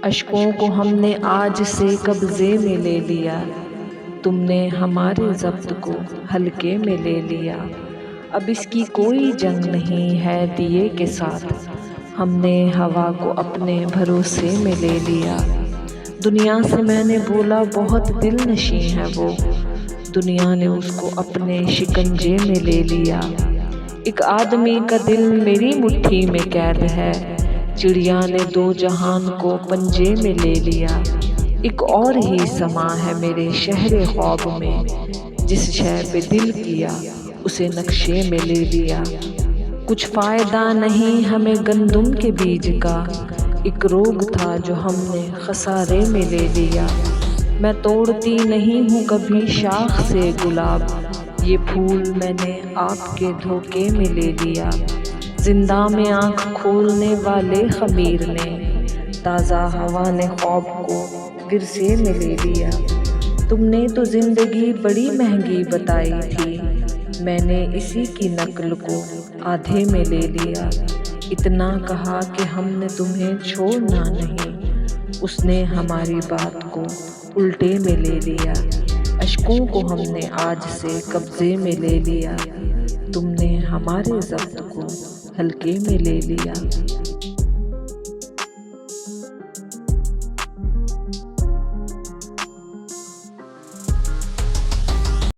اشکوں کو ہم نے آج سے قبضے میں لے لیا، تم نے ہمارے ضبط کو ہلکے میں لے لیا۔ اب اس کی کوئی جنگ نہیں ہے دیے کے ساتھ، ہم نے ہوا کو اپنے بھروسے میں لے لیا۔ دنیا سے میں نے بولا بہت دل نشیں ہے وہ، دنیا نے اس کو اپنے شکنجے میں لے لیا۔ ایک آدمی کا دل میری مٹھی میں قید ہے، چڑیا نے دو جہان کو پنجے میں لے لیا۔ ایک اور ہی سما ہے میرے شہر خواب میں، جس شے پہ دل کیا اسے نقشے میں لے لیا۔ کچھ فائدہ نہیں ہمیں گندم کے بیج کا، ایک روگ تھا جو ہم نے خسارے میں لے لیا۔ میں توڑتی نہیں ہوں کبھی شاخ سے گلاب، یہ پھول میں نے آپ کے دھوکے میں لے لیا۔ زندہ میں آنکھ کھولنے والے خمیر نے، تازہ ہوا نے خواب کو ورثے میں لے لیا۔ تم نے تو زندگی بڑی مہنگی بتائی تھی، میں نے اسی کی نقل کو آدھے میں لے لیا۔ اتنا کہا کہ ہم نے تمہیں چھوڑنا نہیں، اس نے ہماری بات کو الٹے میں لے لیا۔ اشکوں کو ہم نے آج سے قبضے میں لے لیا، تم نے ہمارے ضبط کو ہلکے میں لے لیا۔